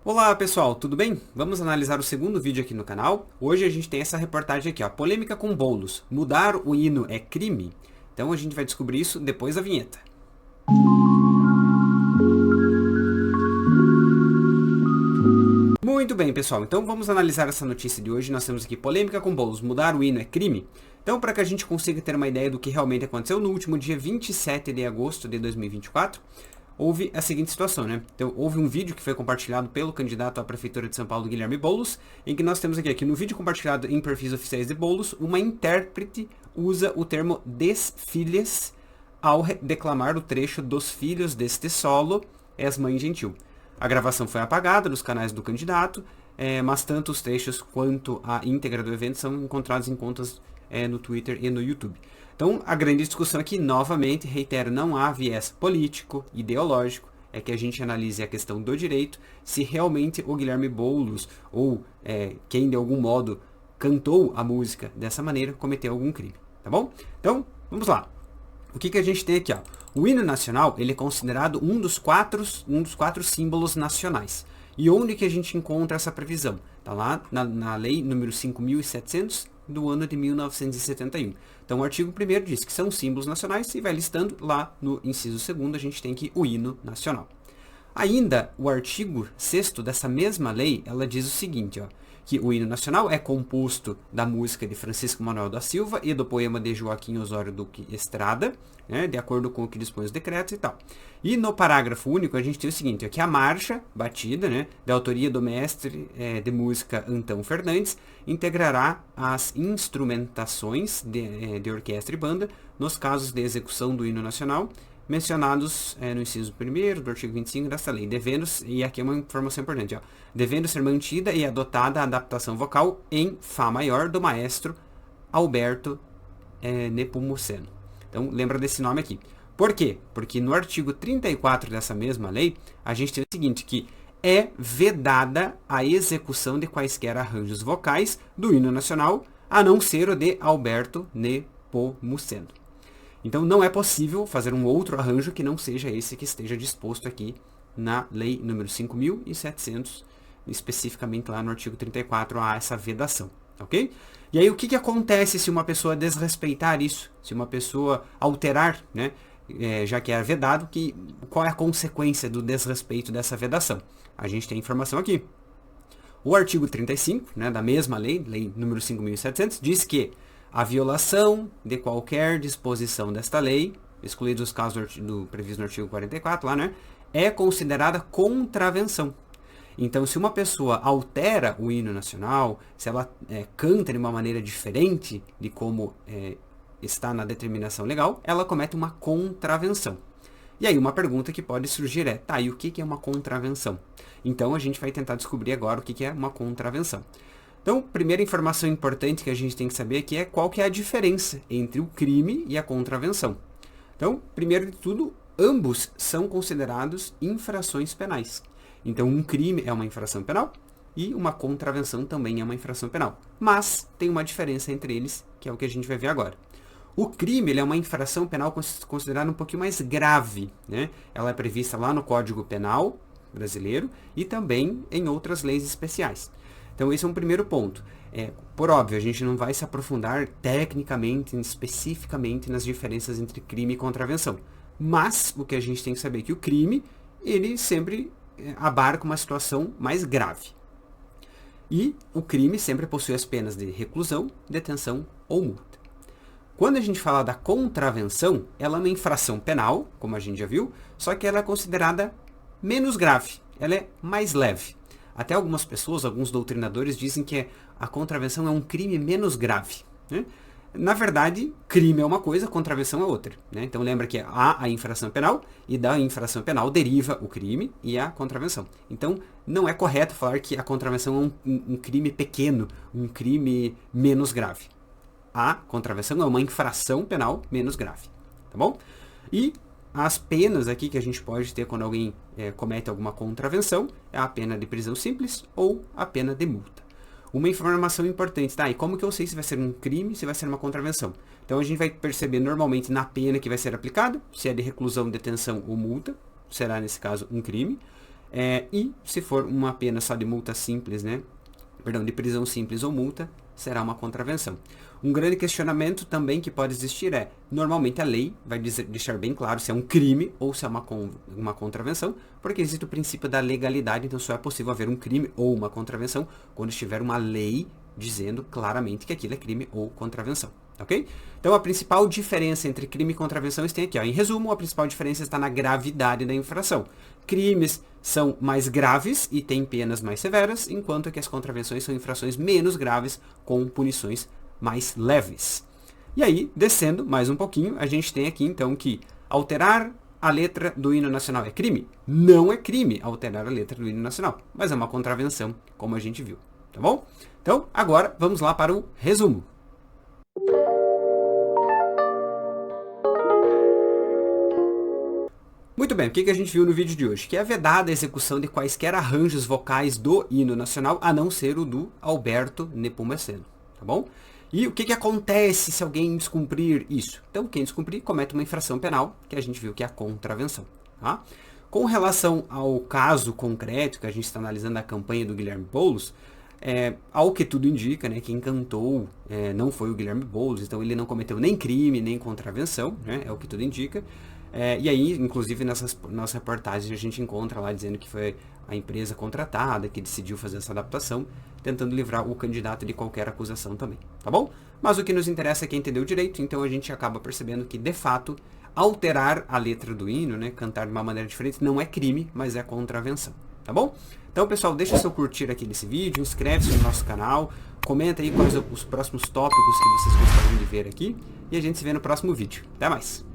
Olá pessoal, tudo bem? Vamos analisar o segundo vídeo aqui no canal. Hoje a gente tem essa reportagem aqui, ó, polêmica com bolos. Mudar o hino é crime? Então a gente vai descobrir isso depois da vinheta. Muito bem, pessoal. Então vamos analisar essa notícia de hoje. Nós temos aqui polêmica com bolos. Mudar o hino é crime? Então, para que a gente consiga ter uma ideia do que realmente aconteceu, no último dia 27 de agosto de 2024, houve a seguinte situação, né? Então, houve um vídeo que foi compartilhado pelo candidato à Prefeitura de São Paulo, Guilherme Boulos, em que nós temos aqui no vídeo compartilhado em perfis oficiais de Boulos, uma intérprete usa o termo desfilhas ao declamar o trecho dos filhos deste solo, és mãe gentil. A gravação foi apagada dos canais do candidato, mas tanto os trechos quanto a íntegra do evento são encontrados em contas no Twitter e no YouTube. Então, a grande discussão aqui, novamente, reitero, não há viés político, ideológico, é que a gente analise a questão do direito, se realmente o Guilherme Boulos, ou quem de algum modo cantou a música dessa maneira, cometeu algum crime, tá bom? Então, vamos lá. O que a gente tem aqui, ó? O hino nacional, ele é considerado um dos quatro símbolos nacionais. E onde que a gente encontra essa previsão? Está lá na lei número 5.700 do ano de 1971. Então o artigo 1º diz que são símbolos nacionais e vai listando lá no inciso 2º, a gente tem aqui o hino nacional. Ainda o artigo 6º dessa mesma lei, ela diz o seguinte, ó, que o hino nacional é composto da música de Francisco Manuel da Silva e do poema de Joaquim Osório Duque Estrada, né, de acordo com o que dispõe os decretos e tal. E no parágrafo único a gente tem o seguinte, ó, que a marcha batida, né, da autoria do mestre de música Antão Fernandes, integrará as instrumentações de orquestra e banda nos casos de execução do hino nacional, mencionados no inciso 1º do artigo 25 dessa lei, devendo, e aqui é uma informação importante, ó, devendo ser mantida e adotada a adaptação vocal em Fá maior do maestro Alberto Nepomuceno. Então, lembra desse nome aqui. Por quê? Porque no artigo 34 dessa mesma lei, a gente tem o seguinte, que é vedada a execução de quaisquer arranjos vocais do hino nacional, a não ser o de Alberto Nepomuceno. Então, não é possível fazer um outro arranjo que não seja esse que esteja disposto aqui na lei número 5.700, especificamente lá no artigo 34, há essa vedação, ok? E aí, o que acontece se uma pessoa desrespeitar isso? Se uma pessoa alterar, né? Já que é vedado, qual é a consequência do desrespeito dessa vedação? A gente tem informação aqui. O artigo 35, né, da mesma lei, lei número 5.700, diz que a violação de qualquer disposição desta lei, excluídos os casos previstos no artigo 44, lá, né, é considerada contravenção. Então, se uma pessoa altera o hino nacional, se ela canta de uma maneira diferente de como está na determinação legal, ela comete uma contravenção. E aí uma pergunta que pode surgir é, tá, e o que é uma contravenção? Então, a gente vai tentar descobrir agora o que é uma contravenção. Então, primeira informação importante que a gente tem que saber aqui é qual que é a diferença entre o crime e a contravenção. Então, primeiro de tudo, ambos são considerados infrações penais. Então, um crime é uma infração penal e uma contravenção também é uma infração penal. Mas tem uma diferença entre eles, que é o que a gente vai ver agora. O crime ele é uma infração penal considerada um pouquinho mais grave, né? Ela é prevista lá no Código Penal brasileiro e também em outras leis especiais. Então, esse é um primeiro ponto. Por óbvio, a gente não vai se aprofundar tecnicamente, especificamente, nas diferenças entre crime e contravenção. Mas, o que a gente tem que saber é que o crime, ele sempre abarca uma situação mais grave. E o crime sempre possui as penas de reclusão, detenção ou multa. Quando a gente fala da contravenção, ela é uma infração penal, como a gente já viu, só que ela é considerada menos grave, ela é mais leve. Até algumas pessoas, alguns doutrinadores dizem que a contravenção é um crime menos grave, né? Na verdade, crime é uma coisa, contravenção é outra, né? Então lembra que há a infração penal e da infração penal deriva o crime e a contravenção. Então não é correto falar que a contravenção é um crime pequeno, um crime menos grave. A contravenção é uma infração penal menos grave, tá bom? E as penas aqui que a gente pode ter quando alguém comete alguma contravenção é a pena de prisão simples ou a pena de multa. Uma informação importante, tá? E como que eu sei se vai ser um crime, se vai ser uma contravenção? Então a gente vai perceber normalmente na pena que vai ser aplicada, se é de reclusão, detenção ou multa, será nesse caso um crime. E se for uma pena só de multa simples, né? Perdão, de prisão simples ou multa, será uma contravenção. Um grande questionamento também que pode existir é, normalmente a lei vai deixar bem claro se é um crime ou se é uma contravenção, porque existe o princípio da legalidade, então só é possível haver um crime ou uma contravenção quando estiver uma lei dizendo claramente que aquilo é crime ou contravenção, ok? Então a principal diferença entre crime e contravenção está aqui, ó. Em resumo, a principal diferença está na gravidade da infração. Crimes são mais graves e têm penas mais severas, enquanto que as contravenções são infrações menos graves com punições mais leves. E aí, descendo mais um pouquinho, a gente tem aqui então que alterar a letra do hino nacional é crime? Não é crime alterar a letra do hino nacional, mas é uma contravenção, como a gente viu, tá bom? Então, agora vamos lá para o resumo. Muito bem, o que a gente viu no vídeo de hoje? Que é vedada a execução de quaisquer arranjos vocais do hino nacional, a não ser o do Alberto Nepomuceno, tá bom? E o que acontece se alguém descumprir isso? Então, quem descumprir comete uma infração penal, que a gente viu que é a contravenção, tá? Com relação ao caso concreto, que a gente está analisando a campanha do Guilherme Boulos, ao que tudo indica, né, quem cantou não foi o Guilherme Boulos, então ele não cometeu nem crime, nem contravenção, né, é o que tudo indica. E aí, inclusive, nas reportagens a gente encontra lá dizendo que foi a empresa contratada que decidiu fazer essa adaptação, tentando livrar o candidato de qualquer acusação também, tá bom? Mas o que nos interessa é quem entendeu direito, então a gente acaba percebendo que, de fato, alterar a letra do hino, né, cantar de uma maneira diferente, não é crime, mas é contravenção, tá bom? Então, pessoal, deixa seu curtir aqui nesse vídeo, inscreve-se no nosso canal, comenta aí quais os próximos tópicos que vocês gostariam de ver aqui, e a gente se vê no próximo vídeo. Até mais!